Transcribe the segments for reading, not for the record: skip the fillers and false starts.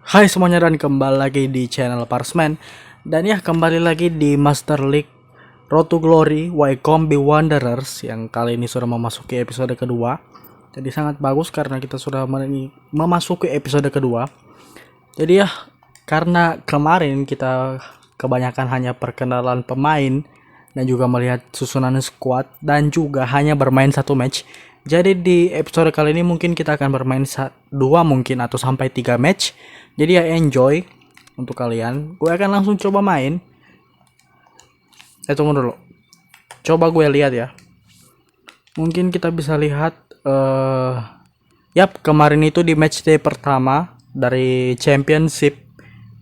Hai semuanya dan kembali lagi di channel Parsman. Dan ya kembali lagi di Master League Road to Glory Wycombe Wanderers yang kali ini sudah memasuki episode kedua. Jadi sangat bagus karena kita sudah memasuki episode kedua. Jadi ya karena kemarin kita kebanyakan hanya perkenalan pemain dan juga melihat susunan squad dan juga hanya bermain satu match. Jadi di episode kali ini mungkin kita akan bermain 2 mungkin atau sampai 3 match. Jadi ya enjoy untuk kalian. Gue akan langsung coba main. Tunggu dulu. Coba gue lihat ya. Mungkin kita bisa lihat kemarin itu di match day pertama dari Championship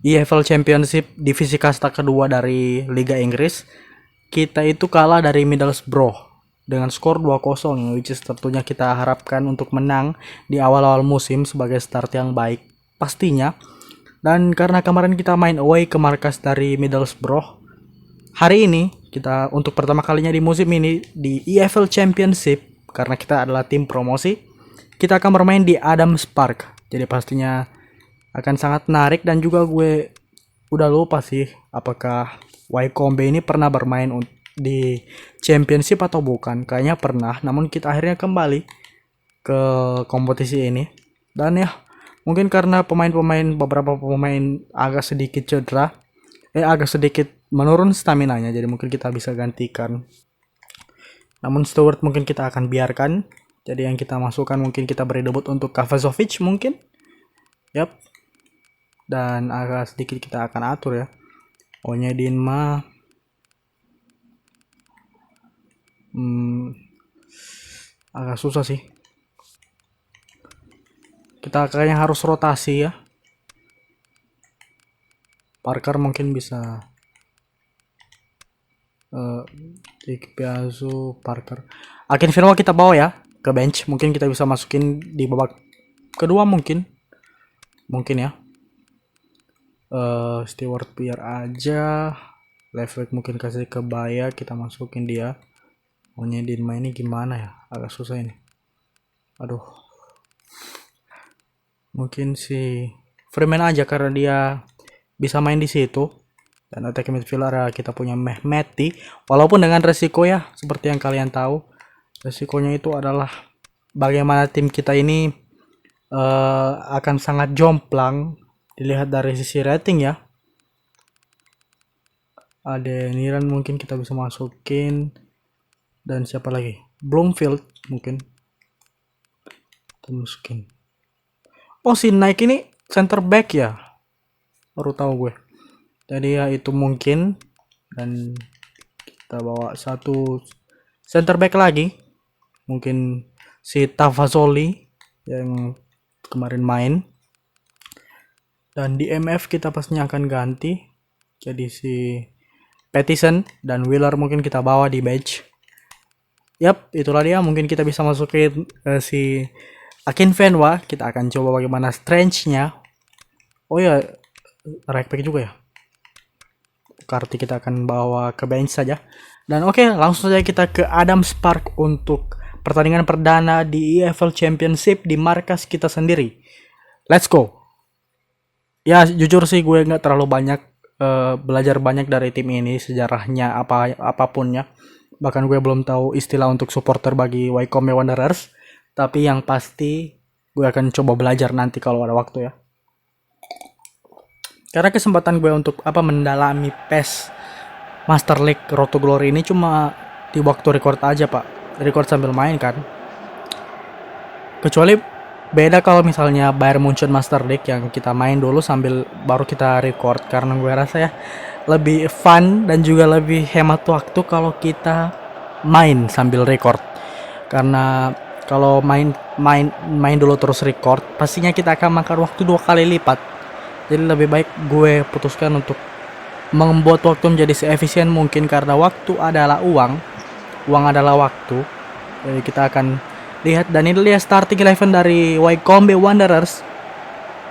EFL Championship divisi kasta kedua dari Liga Inggris. Kita itu kalah dari Middlesbrough dengan skor 2-0, which is tentunya kita harapkan untuk menang di awal-awal musim sebagai start yang baik pastinya. Dan karena kemarin kita main away ke markas dari Middlesbrough, hari ini kita untuk pertama kalinya di musim ini di EFL Championship, karena kita adalah tim promosi, kita akan bermain di Adams Park. Jadi pastinya akan sangat menarik. Dan juga gue udah lupa sih apakah Wycombe ini pernah bermain di Championship atau bukan. Kayaknya pernah, namun kita akhirnya kembali ke kompetisi ini. Dan ya mungkin karena beberapa pemain agak sedikit cedera, agak sedikit menurun staminanya, jadi mungkin kita bisa gantikan. Namun Stewart mungkin kita akan biarkan. Jadi yang kita masukkan mungkin kita beri debut untuk Kavazovic mungkin. Dan agak sedikit kita akan atur ya. Onyedinma agak susah sih. Kita kayaknya harus rotasi ya. Parker mungkin bisa Ikpeazu, Parker. Akinfenwa kita bawa ya ke bench. Mungkin kita bisa masukin di babak kedua mungkin ya. Stewart biar aja. Left back mungkin kasih ke Baya, kita masukin dia. Onyedinma ini gimana ya? Agak susah ini. Aduh. Mungkin si Freeman aja karena dia bisa main di situ. Dan attack midfielder kita punya Mehmeti. Walaupun dengan resiko ya, seperti yang kalian tahu, resikonya itu adalah bagaimana tim kita ini akan sangat jomplang dilihat dari sisi rating ya. Ada Niran mungkin kita bisa masukin. Dan siapa lagi? Bloomfield mungkin kita masukin. Oh, si Nike ini center back ya, baru tahu gue. Jadi ya itu mungkin. Dan kita bawa satu center back lagi, mungkin si Tavazoli yang kemarin main. Dan di MF kita pastinya akan ganti, jadi si Pattison dan Wheeler mungkin kita bawa di bench. Itulah dia. Mungkin kita bisa masukin si Akinfenwa. Kita akan coba bagaimana strength-nya. Oh ya, right back juga ya. Karti kita akan bawa ke bench saja. Dan oke, langsung saja kita ke Adams Park untuk pertandingan perdana di EFL Championship di markas kita sendiri. Let's go. Ya jujur sih gue nggak terlalu banyak belajar banyak dari tim ini, sejarahnya apapunnya. Bahkan gue belum tahu istilah untuk supporter bagi Wycombe Wanderers. Tapi yang pasti gue akan coba belajar nanti kalau ada waktu ya. Karena kesempatan gue untuk mendalami PES Master League Road to Glory ini cuma di waktu record aja pak. Record sambil main kan. Kecuali beda kalau misalnya Bayern Munchen Master League yang kita main dulu sambil baru kita record. Karena gue rasa ya lebih fun dan juga lebih hemat waktu kalau kita main sambil record. Karena kalau main dulu terus record, pastinya kita akan makan waktu 2 kali lipat. Jadi lebih baik gue putuskan untuk membuat waktu menjadi seefisien mungkin, karena waktu adalah uang adalah waktu. Jadi kita akan lihat. Dan ini dia starting 11 dari Wycombe Wanderers.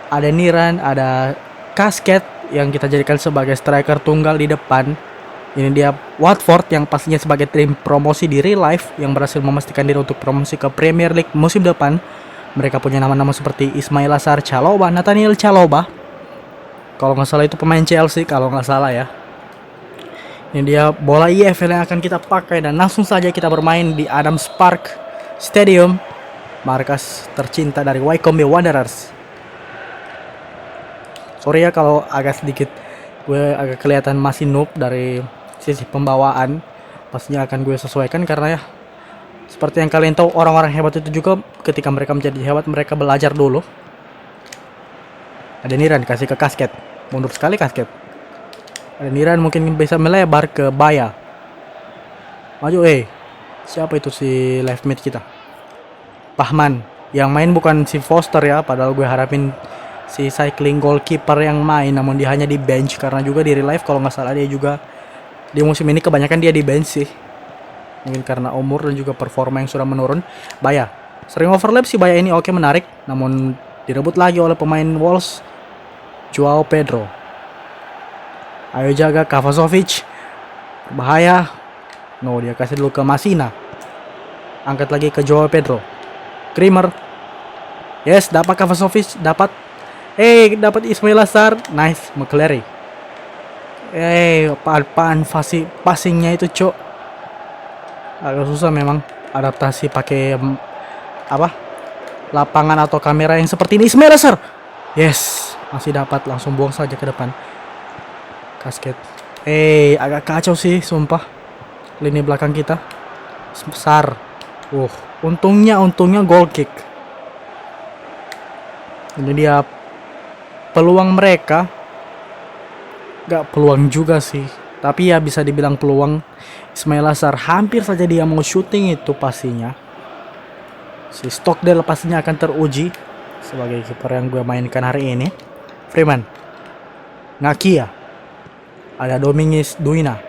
Ada Niran, ada Kasket yang kita jadikan sebagai striker tunggal di depan. Ini dia Watford yang pastinya sebagai tim promosi di real life yang berhasil memastikan diri untuk promosi ke Premier League musim depan. Mereka punya nama-nama seperti Ismail Assar Chalobah, Nathaniel Chalobah, Kalau nggak salah itu pemain Chelsea kalau nggak salah ya. Ini dia bola EFL yang akan kita pakai dan langsung saja kita bermain di Adams Park Stadium, markas tercinta dari Wycombe Wanderers. Sorry ya kalau agak sedikit gue agak kelihatan masih noob dari sisi pembawaan. Pastinya akan gue sesuaikan karena ya seperti yang kalian tahu, orang-orang hebat itu juga ketika mereka menjadi hebat mereka belajar dulu. Ada Niran kasih ke Kasket, mundur sekali Kasket. Ada Niran mungkin bisa melebar ke Baya. Maju siapa itu si left mid kita? Pahman. Yang main bukan si Foster ya, padahal gue harapin si cycling goalkeeper yang main, namun dia hanya di bench karena juga di real life kalau nggak salah dia juga di musim ini kebanyakan dia di bench sih. Mungkin karena umur dan juga performa yang sudah menurun. Baya sering overlap si Baya ini, oke menarik, namun direbut lagi oleh pemain Wolves, Joao Pedro. Ayo jaga Kavazovic, bahaya. No, dia kasih dulu ke Masina, angkat lagi ke Joao Pedro. Krimer, yes, dapat Kavazovic, dapat dapat Ismail Assar, nice. McCleary, apaan passingnya itu cok, agak susah memang adaptasi pakai lapangan atau kamera yang seperti ini. Ismail Assar, yes, masih dapat, langsung buang saja ke depan. Kasket, agak kacau sih sumpah lini belakang kita. Besar, untungnya goal kick. Ini dia peluang mereka, gak peluang juga sih, tapi ya bisa dibilang peluang. Ismail Assar hampir saja dia mau shooting itu pastinya. Si Stockdale pastinya akan teruji sebagai kiper yang gue mainkan hari ini. Freeman, Ngakia, ada Domingos Duina,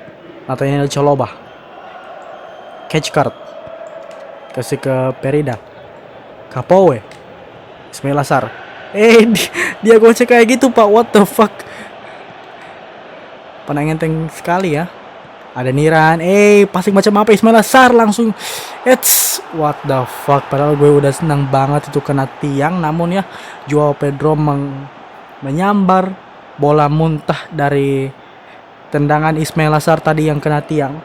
Nathaniel Chalobah, catch card, kasih ke Perida, Kapowe, Ismail Assar. Dia gocek kayak gitu pak, what the fuck. Panang enteng sekali ya. Ada Niran, passing macam apa Ismail Assar langsung, what the fuck. Padahal gue udah senang banget itu kena tiang, namun ya Joao Pedro menyambar bola muntah dari tendangan Ismail Assar tadi yang kena tiang.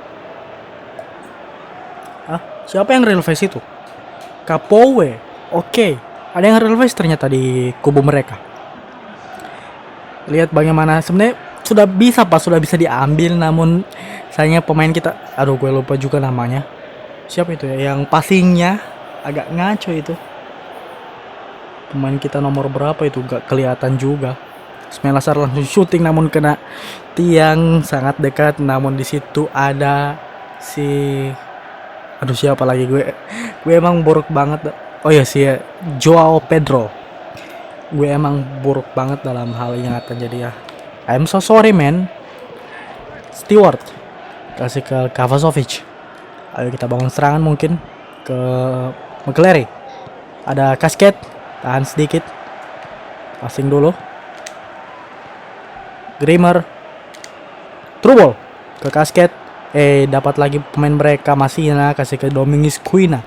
Siapa yang real face itu? Kapowe. Oke, ada yang real face ternyata di kubu mereka. Lihat bagaimana sebenarnya sudah bisa diambil, namun sayangnya pemain kita, gue lupa juga namanya. Siapa itu ya yang passingnya agak ngaco itu? Pemain kita nomor berapa itu gak kelihatan juga. Ismail Assar langsung shooting namun kena tiang sangat dekat, namun di situ ada si siapa lagi, gue emang buruk banget. Si Joao Pedro. Gue emang buruk banget dalam hal yang akan jadi ya. I'm so sorry man. Stewart kasih ke Kavazovic. Ayo kita bangun serangan mungkin ke McCleary. Ada Kasket, tahan sedikit, passing dulu. Grimmer, through ball ke Kasket. Dapat lagi pemain mereka, Masina kasih ke Domingos Quina.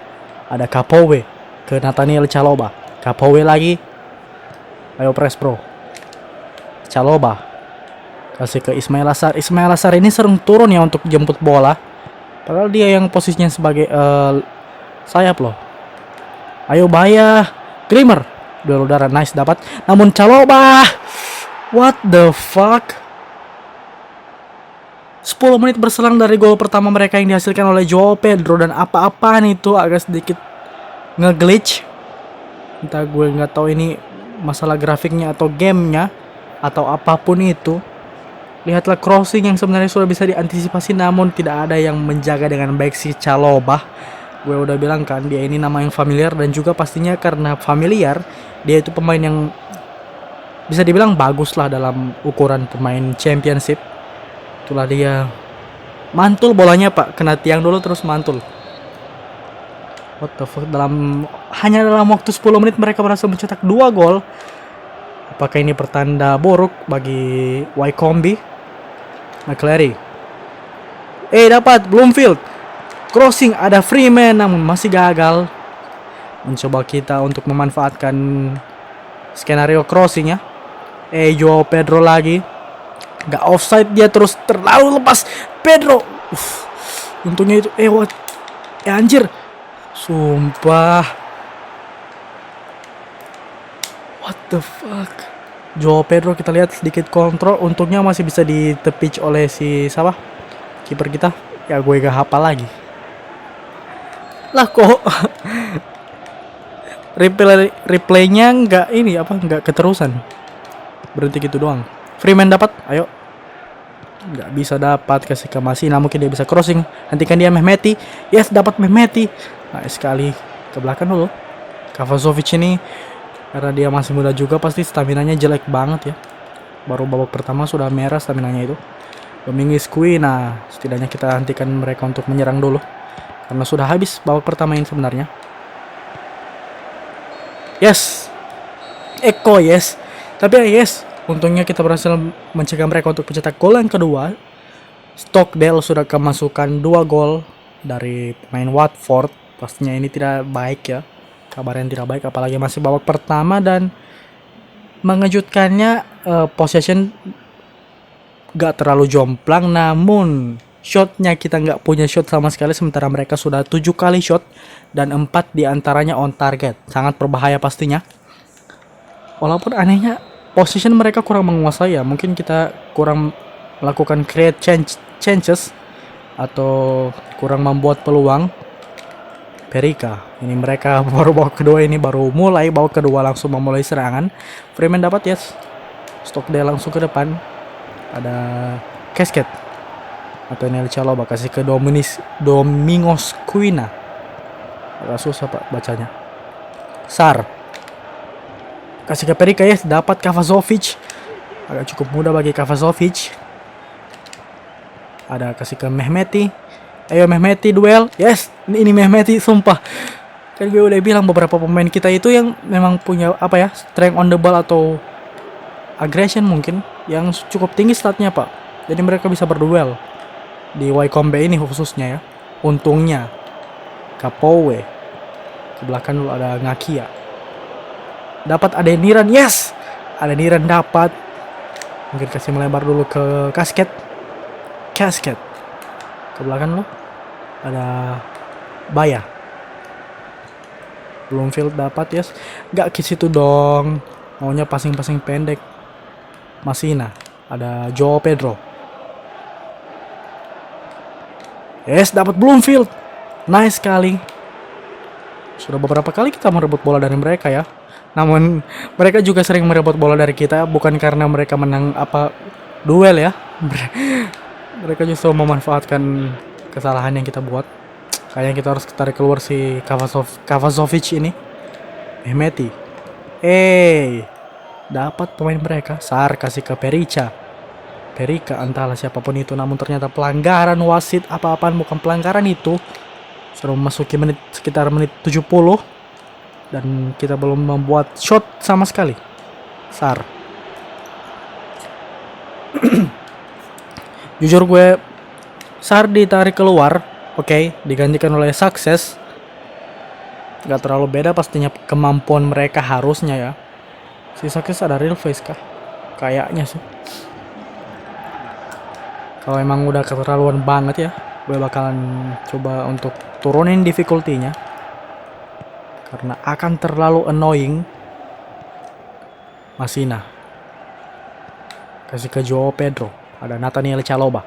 Ada Kapowe ke Nathaniel Chalobah. Kapowe lagi. Ayo press bro. Chalobah kasih ke Ismail Assar. Ismail Assar ini sering turun ya untuk jemput bola, padahal dia yang posisinya sebagai sayap loh. Ayo Baya, Grimmer, duel udara, nice dapat. Namun Chalobah, what the fuck. 10 menit berselang dari gol pertama mereka yang dihasilkan oleh Joao Pedro, dan apa-apaan itu agak sedikit nge-glitch. Entah, gue nggak tahu ini masalah grafiknya atau gamenya atau apapun itu. Lihatlah crossing yang sebenarnya sudah bisa diantisipasi, namun tidak ada yang menjaga dengan baik si Chalobah. Gue udah bilang kan, dia ini nama yang familiar, dan juga pastinya karena familiar, dia itu pemain yang bisa dibilang bagus lah dalam ukuran pemain championship. Itulah dia, mantul bolanya pak, kena tiang dulu terus mantul. What the fuck, hanya dalam waktu 10 menit mereka berhasil mencetak 2 gol. Apakah ini pertanda buruk bagi Wycombe? McCleary, dapat Bloomfield, crossing, ada Freeman namun masih gagal. Mencoba kita untuk memanfaatkan skenario crossing ya. Joao Pedro lagi. Gak offside, dia terus terlalu lepas. Pedro. Untungnya itu. What? Anjir. Sumpah. What the fuck. Joao Pedro kita lihat sedikit kontrol. Untungnya masih bisa ditepich oleh si siapa? Kiper kita. Ya gue gak hafal lagi. Lah kok replaynya nggak ini apa, nggak keterusan, berhenti gitu doang. Freeman dapat, ayo. Nggak bisa dapat, kasih ke Masina, mungkin dia bisa crossing. Hentikan dia Mehmeti. Yes, dapat Mehmeti. Nice sekali. Ke belakang dulu. Kavazovic ini karena dia masih muda juga pasti staminanya jelek banget ya. Baru babak pertama sudah merah staminanya itu. Dominguez Quina, setidaknya kita hentikan mereka untuk menyerang dulu karena sudah habis babak pertama ini sebenarnya. Yes. Eko yes. Tapi yes, untungnya kita berhasil mencegah mereka untuk mencetak gol yang kedua. Stockdale sudah kemasukan 2 gol dari pemain Watford. Pastinya ini tidak baik ya. Kabar yang tidak baik apalagi masih babak pertama dan mengejutkannya possession gak terlalu jomplang, namun shotnya kita nggak punya shot sama sekali sementara mereka sudah 7 kali shot dan 4 diantaranya on target. Sangat berbahaya pastinya. Walaupun anehnya position mereka kurang menguasai ya. Mungkin kita kurang melakukan create changes atau kurang membuat peluang. Perika, ini mereka baru babak kedua ini baru mulai babak kedua langsung memulai serangan. Freeman dapat yes. Stockdale langsung ke depan. Ada Casket atau Nel Chalobah kasih ke Domingos Quina. Agak susah pak bacanya. Sar kasih ke Perika yes, dapat Kavazovic. Agak cukup mudah bagi Kavazovic. Ada kasih ke Mehmeti. Ayo Mehmeti duel. Yes, ini Mehmeti sumpah. Kan gue udah bilang beberapa pemain kita itu yang memang punya apa ya, strength on the ball atau aggression mungkin yang cukup tinggi statnya pak. Jadi mereka bisa berduel di Wycombe ini khususnya ya. Untungnya Kapowe ke belakang dulu ada Ngakia. Dapat Adeniran, yes. Adeniran dapat. Mungkin kasih melebar dulu ke Casket. Ke belakang dulu ada Baya. Bloomfield dapat yes. Gak ke situ dong. Maunya passing pendek. Masina, ada Joao Pedro. Yes, dapat Bloomfield. Nice sekali. Sudah beberapa kali kita merebut bola dari mereka ya. Namun mereka juga sering merebut bola dari kita bukan karena mereka menang apa duel ya. Mereka justru memanfaatkan kesalahan yang kita buat. Kayaknya kita harus tarik keluar si Kavazovic ini. Mehmeti. Dapat pemain mereka. Sar kasih ke Perika entahlah siapapun itu, namun ternyata pelanggaran wasit. Apa-apaan bukan pelanggaran itu. Sudah memasuki sekitar menit 70 dan kita belum membuat shot sama sekali. Sar. Jujur gue Sar ditarik keluar, oke, digantikan oleh Sukses. Gak terlalu beda pastinya kemampuan mereka harusnya ya. Si Sukses ada real face kah? Kayaknya sih. Kalau emang udah keterlaluan banget ya, gue bakalan coba untuk turunin difficulty-nya. Karena akan terlalu annoying. Masina. Kasih ke Joao Pedro. Ada Nathaniel Chalobah.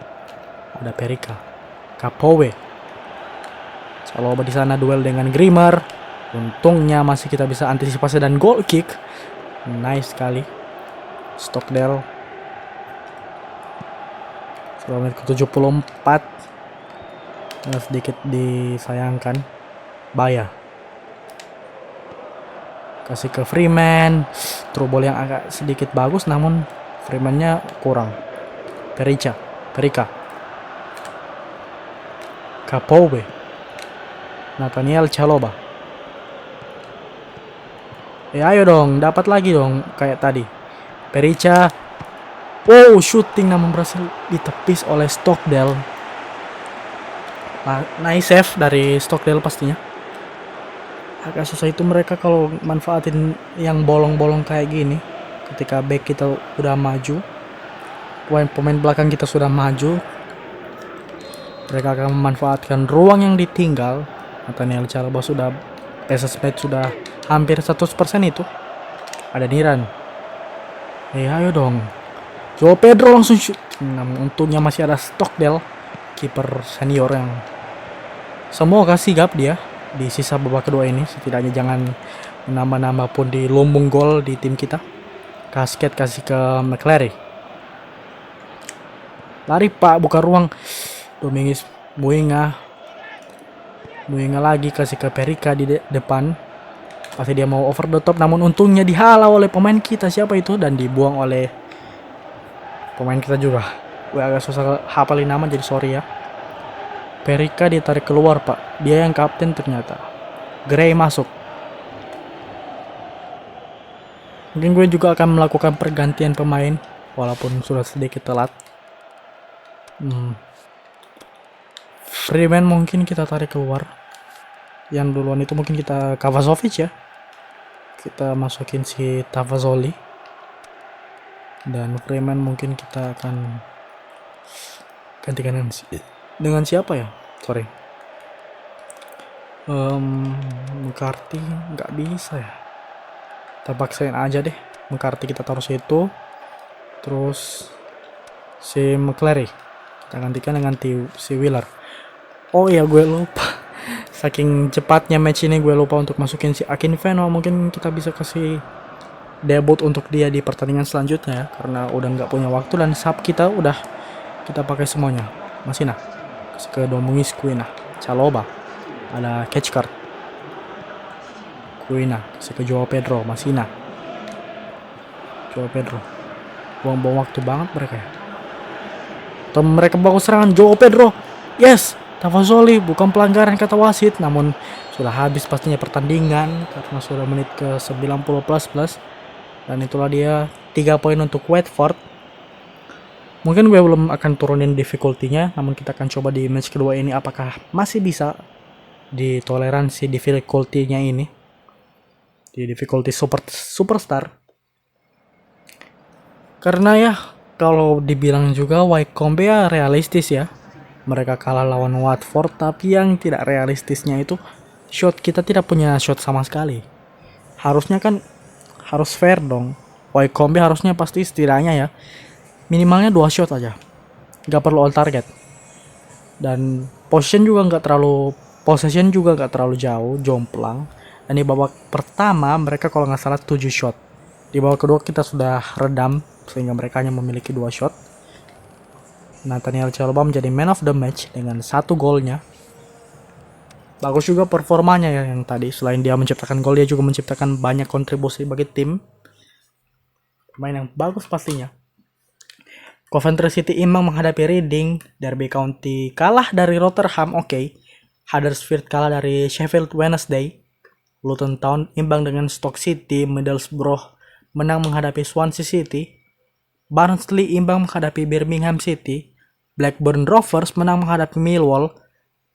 Ada Perika. Kapowe. Chalobah di sana duel dengan Grimmer. Untungnya masih kita bisa antisipasi dan goal kick. Nice sekali. Stockdale. Setelah menit ke-74. Sedikit disayangkan. Baya. Kasih ke Freeman. Through ball yang agak sedikit bagus namun Freeman-nya kurang. Perika. Kapowe. Nathaniel Chalobah. Ayo dong, dapat lagi dong kayak tadi. Perica. Wow, shooting namun berhasil ditepis oleh Stockdale. Nice save dari Stockdale pastinya. Agak susah itu mereka kalau manfaatin yang bolong-bolong kayak gini. ketika back kita udah maju, pemain belakang kita sudah maju, mereka akan memanfaatkan ruang yang ditinggal. Nathaniel Chalobah sudah match sudah hampir 100% itu. Ada Niran. Ayo dong. Joao Pedro langsung shoot. Namun untungnya masih ada Stockdale, kiper senior yang semoga sigap dia di sisa babak kedua ini. Setidaknya jangan menambah-nambah pun di lumbung gol di tim kita. Kasket kasih ke McClary. Lari pak, buka ruang. Domingos Muinga lagi kasih ke Perica di depan. Pasti dia mau over the top, namun untungnya dihalau oleh pemain kita. Siapa itu? Dan dibuang oleh pemain kita juga. Gue agak susah hafalin nama jadi sorry ya. Perica ditarik keluar pak. Dia yang kapten ternyata. Gray masuk. Mungkin gue juga akan melakukan pergantian pemain walaupun sudah sedikit telat. Freeman mungkin kita tarik keluar. Yang duluan itu mungkin kita Kavazovic ya. Kita masukin si Tavazoli. Dan Freeman mungkin kita akan gantikan dengan siapa ya? Sorry. McCarthy nggak bisa ya. Kita paksain aja deh. McCarthy kita taruh situ. Terus si McClary kita gantikan dengan si Wheeler. Oh iya, gue lupa. Saking cepatnya match ini gue lupa untuk masukin si Akinfenwa. Mungkin kita bisa kasih debut untuk dia di pertandingan selanjutnya ya, karena udah nggak punya waktu dan sub kita udah kita pakai semuanya. Masih kasih ke Domingos Quina, Chalobah, ada catch card. Quina kasih ke Joao Pedro, Masina. Joao Pedro. Buang-buang waktu banget mereka ya. Atau mereka bagus serangan Joao Pedro. Yes, Tavazoli, bukan pelanggaran kata wasit, namun sudah habis pastinya pertandingan karena sudah menit ke 90 plus. Dan itulah dia 3 poin untuk Watford. Mungkin gue belum akan turunin difficulty-nya, namun kita akan coba di match kedua ini apakah masih bisa ditoleransi difficulty-nya ini. Di difficulty superstar. Karena ya kalau dibilang juga Wycombe ya realistis ya. Mereka kalah lawan Watford, tapi yang tidak realistisnya itu shot kita tidak punya shot sama sekali. Harusnya kan harus fair dong. Wycombe harusnya pasti setidaknya ya minimalnya 2 shot aja. Gak perlu on target. Dan possession juga nggak terlalu jauh, jomplang. Dan di babak pertama mereka kalau nggak salah 7 shot. Di babak kedua kita sudah redam sehingga mereka hanya memiliki 2 shot. Nathaniel Chalobah menjadi man of the match dengan 1 golnya. Bagus juga performanya ya yang tadi. Selain dia menciptakan gol, dia juga menciptakan banyak kontribusi bagi tim. Pemain yang bagus pastinya. Coventry City imbang menghadapi Reading. Derby County kalah dari Rotherham, oke. Huddersfield kalah dari Sheffield Wednesday. Luton Town imbang dengan Stoke City. Middlesbrough menang menghadapi Swansea City. Barnsley imbang menghadapi Birmingham City. Blackburn Rovers menang menghadapi Millwall.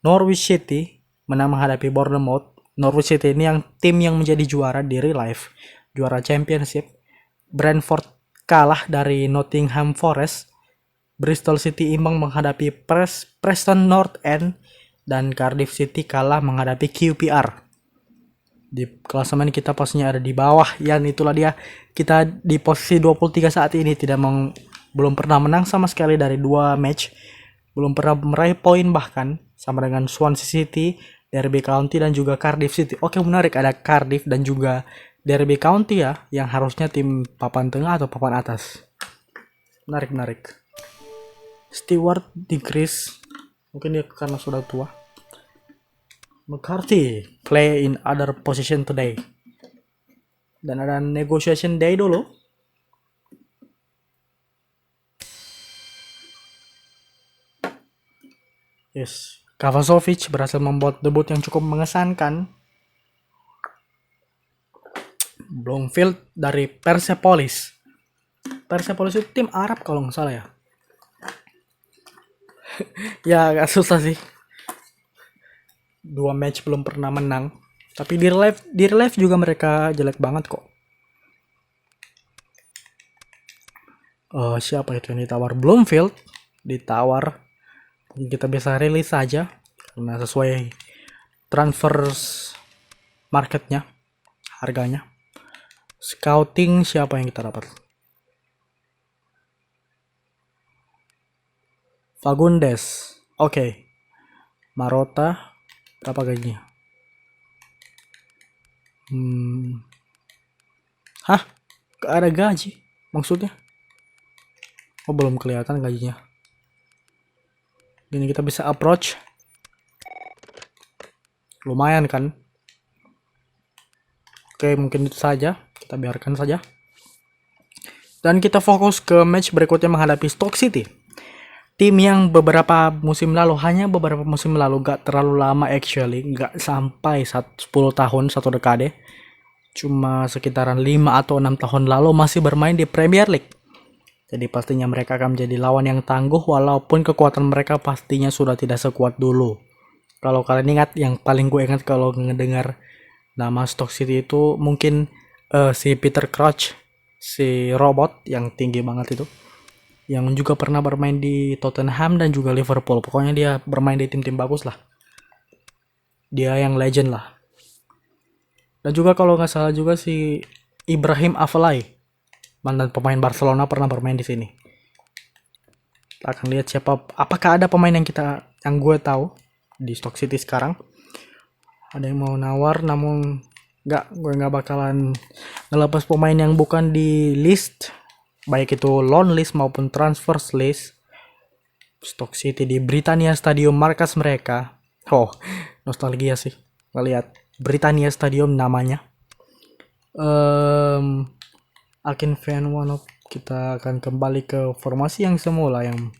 Norwich City menang menghadapi Bournemouth. Norwich City ini yang tim yang menjadi juara di real life, juara championship. Brentford kalah dari Nottingham Forest. Bristol City imbang menghadapi Preston North End. Dan Cardiff City kalah menghadapi QPR. Di klasemen kita pastinya ada di bawah. Yang itulah dia, kita di posisi 23 saat ini belum pernah menang sama sekali dari 2 match. Belum pernah meraih poin bahkan sama dengan Swansea City, Derby County dan juga Cardiff City. Oke, menarik ada Cardiff dan juga Derby County ya, yang harusnya tim papan tengah atau papan atas. Menarik. Stewart di Chris, mungkin dia karena sudah tua. McCarthy play in other position today. Dan ada negotiation day dulu. Yes, Kavazovic berhasil membuat debut yang cukup mengesankan. Bloomfield dari Persepolis. Persepolis itu tim Arab kalau nggak salah ya. Ya agak susah sih. 2 match belum pernah menang. Tapi di real life juga mereka jelek banget kok. Siapa itu yang ditawar? Bloomfield ditawar. Kita bisa rilis saja karena sesuai transfers marketnya, harganya. Scouting siapa yang kita dapat? Fagundes. Oke. Marota berapa gajinya? Hah? Gak ada gaji maksudnya? Oh, belum kelihatan gajinya. Ini kita bisa approach. Lumayan kan? Oke, mungkin itu saja. Kita biarkan saja. Dan kita fokus ke match berikutnya menghadapi Stoke City. Tim yang beberapa musim lalu gak terlalu lama actually, gak sampai 10 tahun, 1 dekade. Cuma sekitaran 5 atau 6 tahun lalu masih bermain di Premier League. Jadi pastinya mereka akan menjadi lawan yang tangguh walaupun kekuatan mereka pastinya sudah tidak sekuat dulu. Kalau kalian ingat, yang paling gue ingat kalau ngedengar nama Stoke City itu mungkin si Peter Crouch, si robot yang tinggi banget itu. Yang juga pernah bermain di Tottenham dan juga Liverpool. Pokoknya dia bermain di tim-tim bagus lah. Dia yang legend lah. Dan juga kalau nggak salah juga si Ibrahim Afellay, mantan pemain Barcelona, pernah bermain di sini. Kita akan lihat apakah ada pemain yang gue tahu di Stoke City sekarang. Ada yang mau nawar, namun gue nggak bakalan ngelepas pemain yang bukan di list, baik itu loan list maupun transfer list. Stoke City di Britannia Stadium, markas mereka. Oh, nostalgia sih ngeliat Britannia Stadium namanya. Akin fan one of kita akan kembali ke formasi yang semula, yang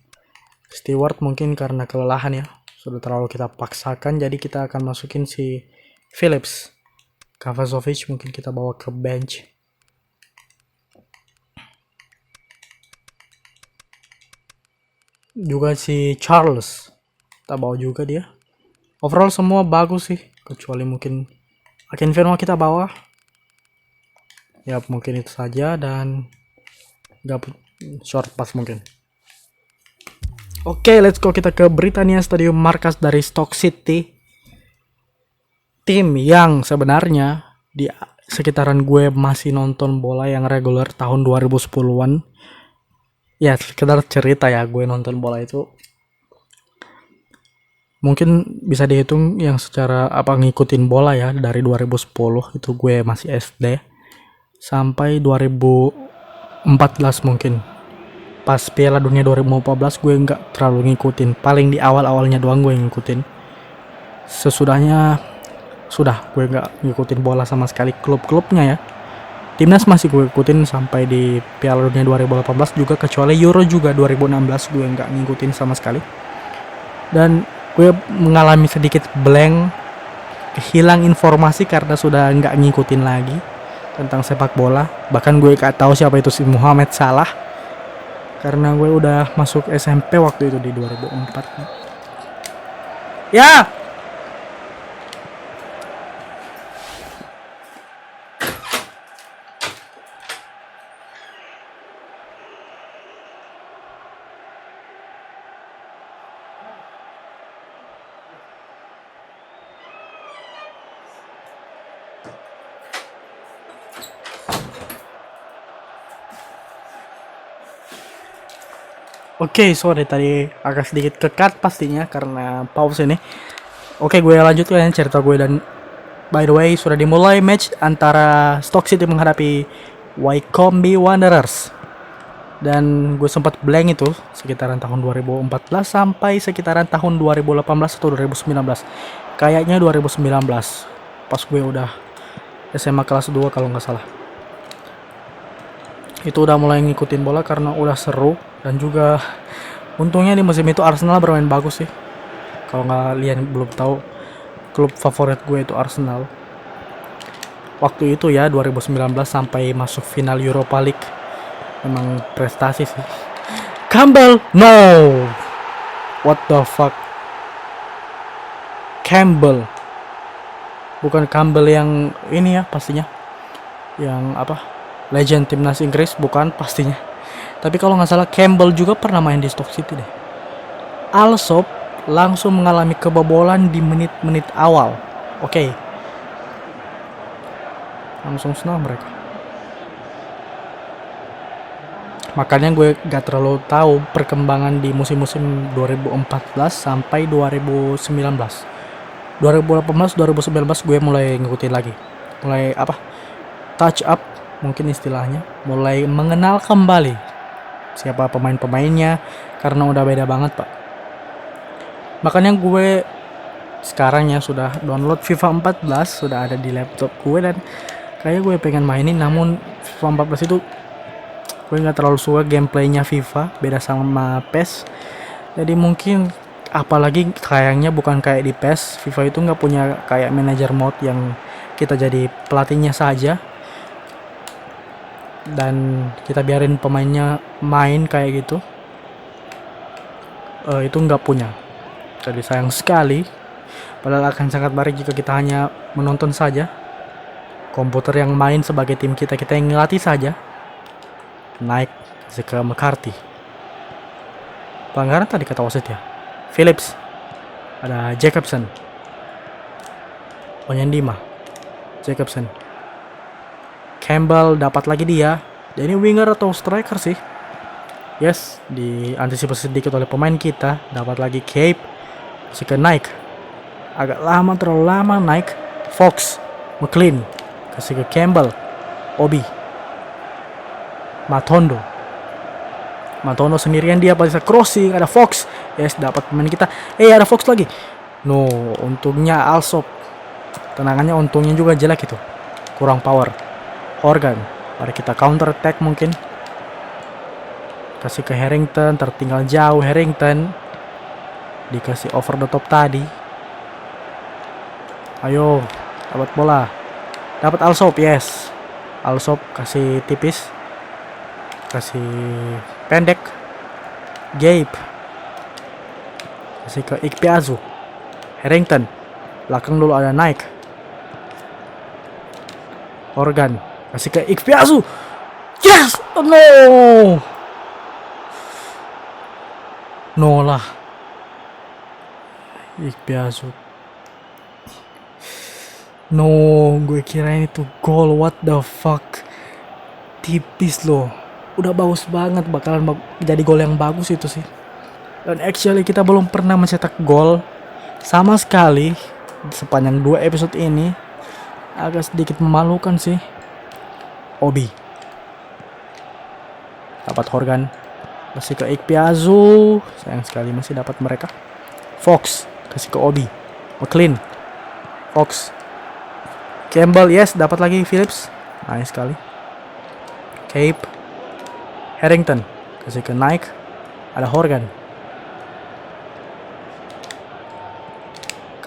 Stewart mungkin karena kelelahan ya, sudah terlalu kita paksakan, jadi kita akan masukin si Phillips. Kavazovic mungkin kita bawa ke bench. Juga si Charles kita bawa juga dia. Overall semua bagus sih, kecuali mungkin Akinfenwa kita bawa. Ya mungkin itu saja, dan short pass mungkin. Oke, let's go, kita ke Britannia Stadium, markas dari Stoke City. Tim yang sebenarnya di sekitaran gue masih nonton bola yang reguler tahun 2010-an. Ya sekedar cerita ya, gue nonton bola itu mungkin bisa dihitung yang secara ngikutin bola ya, dari 2010 itu gue masih SD sampai 2014 mungkin. Pas Piala Dunia 2014 gue nggak terlalu ngikutin, paling di awalnya doang gue ngikutin. Sesudahnya sudah gue nggak ngikutin bola sama sekali, klub-klubnya ya. Timnas masih gue ikutin sampai di Piala Dunia 2018 juga, kecuali Euro juga 2016 gue nggak ngikutin sama sekali. Dan gue mengalami sedikit blank, hilang informasi karena sudah nggak ngikutin lagi tentang sepak bola. Bahkan gue gak tahu siapa itu si Mohamed Salah, karena gue udah masuk SMP waktu itu di 2004. Ya! Oke, sorry tadi agak sedikit kekat pastinya karena pause ini. Oke, gue lanjutkan cerita gue, dan by the way sudah dimulai match antara Stoke City menghadapi Wycombe Wanderers. Dan gue sempat blank itu sekitaran tahun 2014 sampai sekitaran tahun 2018 atau 2019. Kayaknya 2019. Pas gue udah SMA kelas 2 kalau nggak salah. Itu udah mulai ngikutin bola karena udah seru, dan juga untungnya di musim itu Arsenal bermain bagus sih. Kalau kalian belum tahu, klub favorit gue itu Arsenal. Waktu itu ya 2019 sampai masuk final Europa League. Memang prestasi sih. Campbell, no, what the fuck, Campbell, bukan Campbell yang ini ya pastinya, yang legend timnas Inggris, bukan pastinya. Tapi kalau nggak salah Campbell juga pernah main di Stoke City deh. Alsop langsung mengalami kebobolan di menit-menit awal. Oke. Langsung senang mereka. Makanya gue gak terlalu tahu perkembangan di musim-musim 2014 sampai 2019. 2018 2019 gue mulai ngikutin lagi. Mulai touch up mungkin istilahnya, mulai mengenal kembali siapa pemain-pemainnya karena udah beda banget, Pak. Makanya gue sekarang ya sudah download FIFA 14, sudah ada di laptop gue dan kayak gue pengen mainin, namun FIFA 14 itu gue nggak terlalu suka gameplaynya FIFA, beda sama PES. Jadi mungkin apalagi kayaknya bukan kayak di PES, FIFA itu nggak punya kayak manager mode yang kita jadi pelatihnya saja dan kita biarin pemainnya main kayak gitu. Itu nggak punya. Jadi sayang sekali. Padahal akan sangat baik jika kita hanya menonton saja. Komputer yang main sebagai tim kita yang ngelatih saja. Naik ke McCarthy. Pelanggaran tadi kata wasit ya. Phillips. Ada Jacobson. Onyendima. Jacobson. Campbell dapat lagi dia. Dia ini winger atau striker sih? Yes, diantisipasi sedikit oleh pemain kita. Dapat lagi Cape. Masih ke Nike. Agak lama, terlalu lama Nike. Fox. McLean. Kasih ke Campbell. Obi. Matondo sendirian, dia bisa crossing. Ada Fox. Yes, dapat pemain kita. Ada Fox lagi. No, untungnya Alsop. Tenangannya untungnya juga jelek itu. Kurang power. Horgan. Mari kita counter attack mungkin. Kasih ke Harrington. Tertinggal jauh Harrington. Dikasih over the top tadi. Ayo. Dapat bola. Dapat Alsop. Yes. Alsop kasih tipis. Kasih pendek. Gabe. Kasih ke Ikpeazu. Harrington. Belakang dulu ada Nike. Organ. Kasih ke Ikpeazu. Yes! Oh, no! No lah. Ikpeazu. No, gue kirain itu gol. What the fuck? Tipis loh. Udah bagus banget, bakalan jadi gol yang bagus itu sih. Dan actually kita belum pernah mencetak gol sama sekali sepanjang 2 episode ini. Agak sedikit memalukan sih. Obi. Dapat Horgan. Kasih ke Ikpeazu. Sayang sekali masih dapat mereka. Fox. Kasih ke Obi. McLean. Fox. Campbell, yes, dapat lagi Phillips. Nice sekali. Cape. Harrington. Kasih ke Nike. Ada Horgan.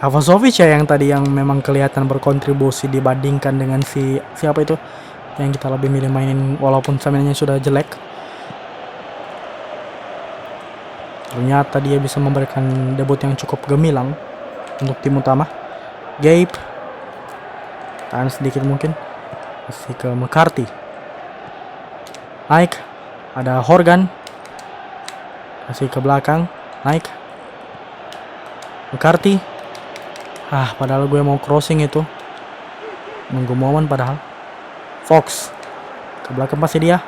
Kavazovic ya yang tadi yang memang kelihatan berkontribusi dibandingkan dengan siapa itu yang kita lebih milih mainin walaupun staminanya sudah jelek. Ternyata dia bisa memberikan debut yang cukup gemilang untuk tim utama. Gabe. Tahan sedikit mungkin. Kasih ke McCarthy. Nike. Ada Horgan. Kasih ke belakang. Nike. McCarthy. Padahal gue mau crossing itu. Nunggu momen padahal. Fox. Ke belakang pasti dia.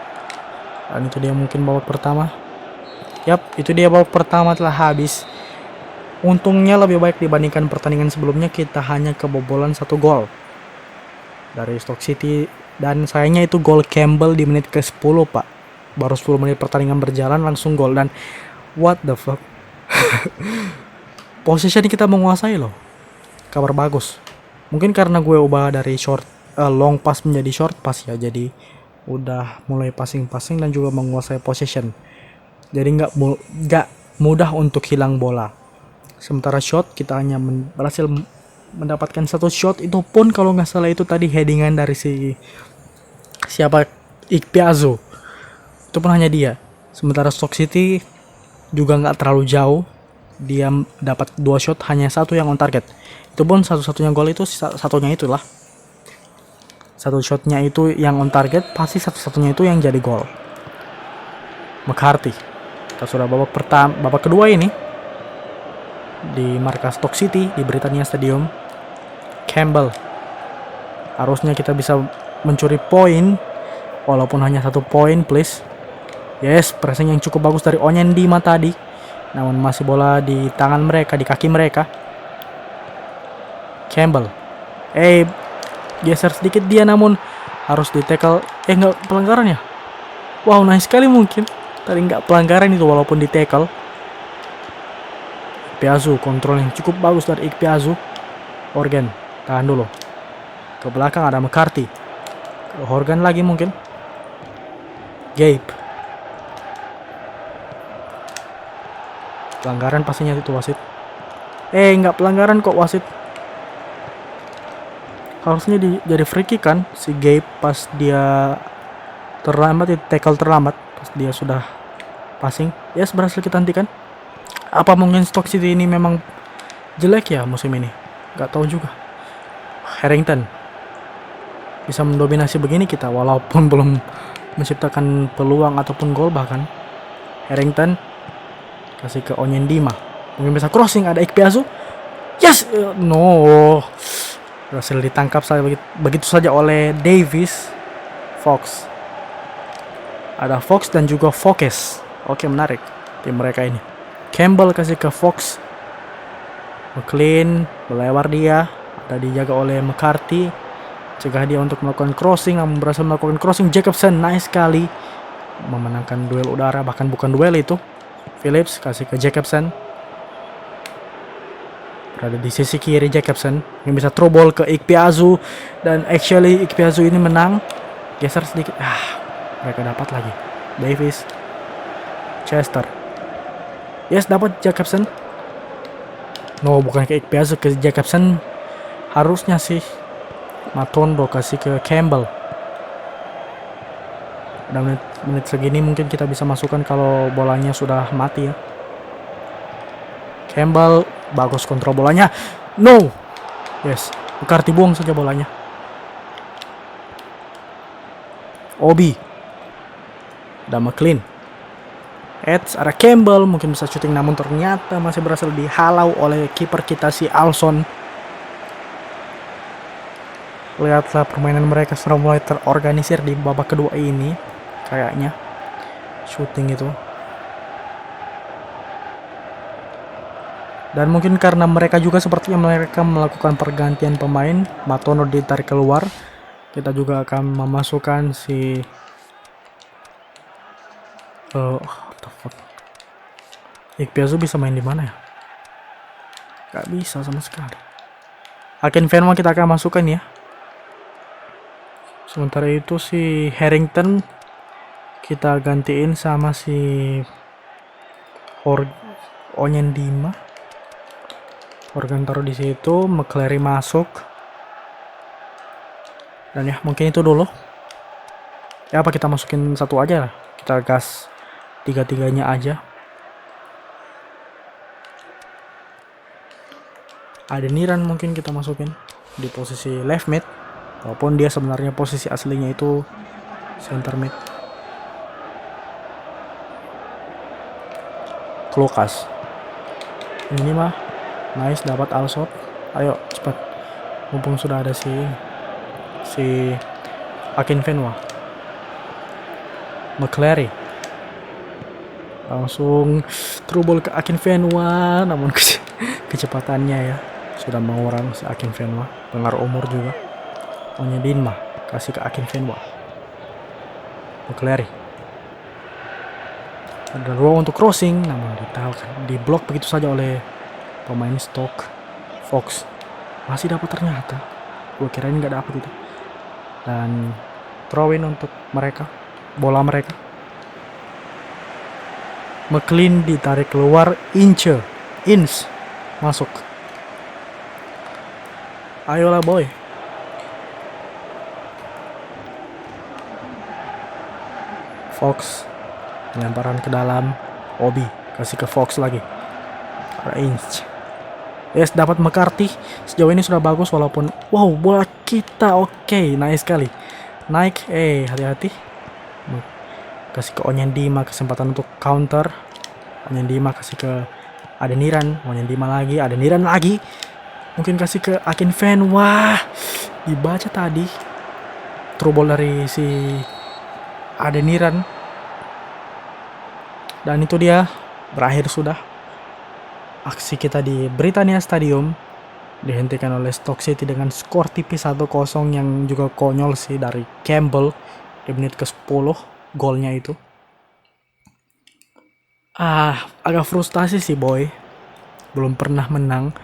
Dan itu dia mungkin babak pertama. Yap, itu dia babak pertama telah habis. Untungnya lebih baik dibandingkan pertandingan sebelumnya. Kita hanya kebobolan 1 gol dari Stoke City. Dan sayangnya itu gol Campbell di menit ke-10, Pak. Baru 10 menit pertandingan berjalan langsung gol. Dan what the fuck. Possession kita menguasai loh. Kabar bagus. Mungkin karena gue ubah dari long pass menjadi short pass ya. Jadi udah mulai passing-passing dan juga menguasai possession. Jadi nggak mudah untuk hilang bola. Sementara shot kita hanya berhasil mendapatkan 1 shot, itu pun kalau nggak salah itu tadi headingan dari siapa, Ikpeazu. Itu pun hanya dia. Sementara Stoke City juga nggak terlalu jauh. Dia dapat 2 shot, hanya 1 yang on target. Itu pun satu-satunya gol itu satunya itulah. 1 shotnya itu yang on target, pasti satu-satunya itu yang jadi gol. McCarthy. Kita sudah babak kedua ini di markas Stoke City di Britannia Stadium. Campbell. Harusnya kita bisa mencuri poin, walaupun hanya 1 poin, please. Yes, pressing yang cukup bagus dari Onyendima tadi. Namun masih bola di tangan mereka, di kaki mereka. Campbell. Geser sedikit dia, namun harus di tackle. Nggak pelanggaran ya? Wow, nice sekali mungkin. Tadi nggak pelanggaran itu walaupun di tackle. Ikpeazu, kontrol yang cukup bagus dari Ikpeazu. Horgan, tahan dulu. Ke belakang ada McCarthy. Ke Horgan lagi mungkin. Gabe. Pelanggaran pastinya itu wasit. Nggak pelanggaran kok wasit. Harusnya jadi free kick kan si Gabe pas dia terlambat, tackle terlambat pas dia sudah passing. Yes, berhasil kita hentikan. Apa mungkin Stoke City ini memang jelek ya musim ini? Gak tahu juga. Harrington bisa mendominasi begini kita walaupun belum menciptakan peluang ataupun gol bahkan. Harrington kasih ke Onyendima. Mungkin bisa crossing, ada Ikpeazu. Yes, no. Berhasil ditangkap begitu saja oleh Davis. Fox. Ada Fox dan juga Focus. Oke, menarik tim mereka ini. Campbell kasih ke Fox. McLean melewar dia. Ada dijaga oleh McCarthy. Cegah dia untuk melakukan crossing. Namun berhasil melakukan crossing. Jacobson nice sekali memenangkan duel udara. Bahkan bukan duel itu. Phillips kasih ke Jacobson. Berada di sisi kiri Jacobson yang bisa throw ball ke Ikpeazu. Dan actually Ikpeazu ini menang. Geser sedikit. Mereka dapat lagi. Davis. Chester. Yes, dapat Jacobson. No, bukan ke Ikpeazu, ke Jacobson. Harusnya sih Matondo kasih ke Campbell. Dan menit segini mungkin kita bisa masukkan kalau bolanya sudah mati ya. Campbell bagus kontrol bolanya. No. Yes, McCarthy buang saja bolanya. Obi. Ada McLean. Ada Campbell, mungkin bisa shooting namun ternyata masih berhasil dihalau oleh kiper kita si Alson. Lihatlah permainan mereka sudah mulai terorganisir di babak kedua ini kayaknya. Shooting itu. Dan mungkin karena mereka juga sepertinya mereka melakukan pergantian pemain. Matondo ditarik keluar. Kita juga akan memasukkan si what the fuck. Ikpeazu bisa main di mana ya? Gak bisa sama sekali. Akinfenwa kita akan masukkan ya. Sementara itu si Harrington kita gantiin sama si Onyendima. Horgan taruh di situ, McClary masuk. Dan ya mungkin itu dulu. Ya apa kita masukin satu aja lah. Kita gas tiga-tiganya aja. Adeniran mungkin kita masukin di posisi left mid. Walaupun dia sebenarnya posisi aslinya itu center mid. Klukas. Ini mah nice, dapat Alsop. Ayo cepat. Mumpung sudah ada si Akinfenwa. McClary. Langsung through ball ke Akinfenwa, namun kecepatannya ya sudah mengurang si Akinfenwa. Pengaruh umur juga. Onyedinma kasih ke Akinfenwa. McClary. Ada ruang untuk crossing, namun diblok begitu saja oleh pemain Stoke. Fox masih dapat ternyata. Gue kirain nggak dapat itu. Dan throw in untuk mereka, bola mereka. McLean ditarik keluar. Ince masuk. Ayolah boy. Fox lemparan ke dalam. Obi kasih ke Fox lagi. Ince. Yes, dapat McCarthy. Sejauh ini sudah bagus walaupun wow, bola kita oke, nice sekali. Naik, hati-hati. kasih ke Onyendima kesempatan untuk counter. Onyendima kasih ke Adeniran, Onyendima lagi, Adeniran lagi. Mungkin kasih ke Akinfen. Wah, dibaca tadi. Through ball dari si Adeniran. Dan itu dia, berakhir sudah aksi kita di Britannia Stadium. Dihentikan oleh Stoke City dengan skor tipis 1-0 yang juga konyol sih dari Campbell di menit ke-10 golnya itu. Agak frustasi sih boy. Belum pernah menang.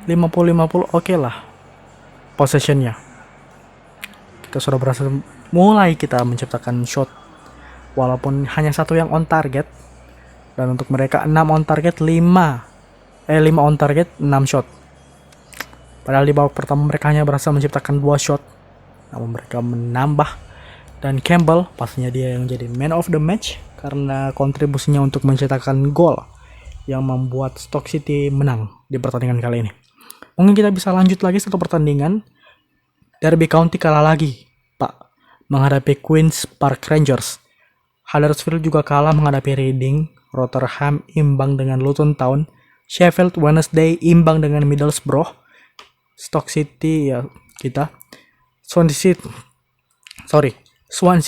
50-50 oke lah possessionnya. Kita sudah berhasil mulai kita menciptakan shot. Walaupun hanya satu yang on target. Dan untuk mereka 6 on target 5 on target 6 shot. Padahal di babak pertama mereka hanya berhasil menciptakan 2 shot. Namun mereka menambah. Dan Campbell pastinya dia yang jadi man of the match. Karena kontribusinya untuk menciptakan gol. Yang membuat Stoke City menang di pertandingan kali ini. Mungkin kita bisa lanjut lagi satu pertandingan. Derby County kalah lagi Pak. Menghadapi Queen's Park Rangers. Huddersfield juga kalah menghadapi Reading. Rotherham imbang dengan Luton Town. Sheffield Wednesday imbang dengan Middlesbrough. Stoke City ya kita. Swansea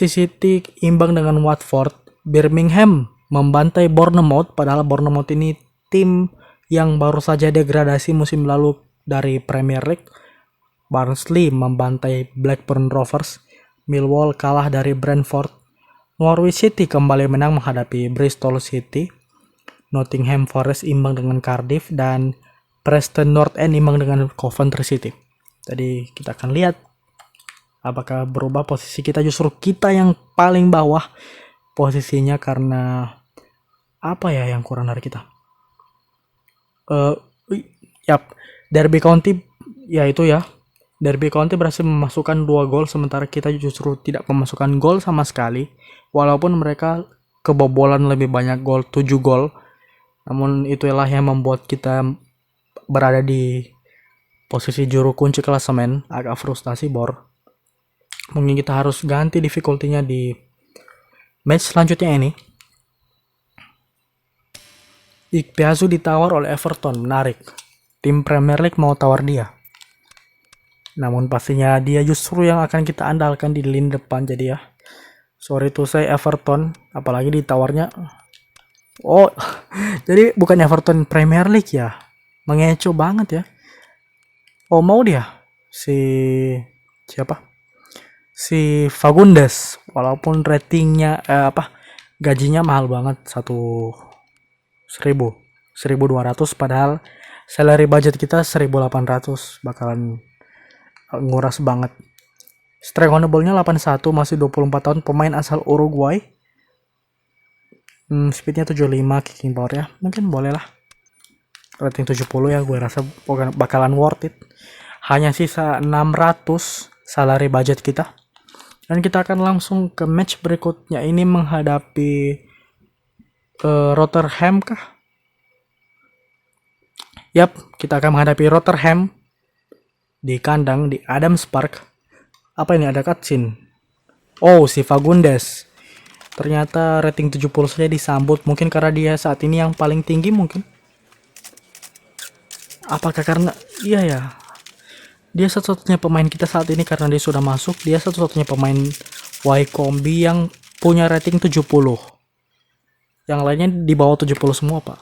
City imbang dengan Watford. Birmingham membantai Bournemouth, padahal Bournemouth ini tim yang baru saja degradasi musim lalu dari Premier League. Barnsley membantai Blackburn Rovers. Millwall kalah dari Brentford. Norwich City kembali menang menghadapi Bristol City. Nottingham Forest imbang dengan Cardiff dan Preston North End imbang dengan Coventry City. Jadi kita akan lihat apakah berubah posisi kita, justru kita yang paling bawah posisinya karena apa ya yang kurang dari kita. Derby County ya itu ya. Derby County berhasil memasukkan 2 gol sementara kita justru tidak memasukkan gol sama sekali. Walaupun mereka kebobolan lebih banyak gol, 7 gol. Namun itulah yang membuat kita berada di posisi juru kunci klasemen. Agak frustasi bor. Mungkin kita harus ganti difficulty-nya di match selanjutnya ini. Ikpeazu ditawar oleh Everton, menarik. Tim Premier League mau tawar dia. Namun pastinya dia justru yang akan kita andalkan di lini depan, jadi ya. Sorry to say Everton, apalagi ditawarnya. Oh, jadi bukan Everton Premier League ya. Mengecoh banget ya. Oh, mau dia siapa? Si Fagundes, walaupun ratingnya gajinya mahal banget, 1.200 padahal salary budget kita 1.800, bakalan nguras banget. Strike on the ball-nya 81, masih 24 tahun, pemain asal Uruguay. Speednya 75, kicking power ya mungkin boleh lah. Rating 70 ya, gue rasa bakalan worth it. Hanya sisa 600 salary budget kita. Dan kita akan langsung ke match berikutnya, ini menghadapi Rotherham kah? Yap, kita akan menghadapi Rotherham di kandang di Adams Park. Apa ini, ada cutscene? Oh, si Fagundes. Ternyata rating 70 saja disambut, mungkin karena dia saat ini yang paling tinggi mungkin. Apakah karena iya ya, dia satu-satunya pemain kita saat ini karena dia sudah masuk. Dia satu-satunya pemain Y-Kombi yang punya rating 70. Yang lainnya di bawah 70 semua pak.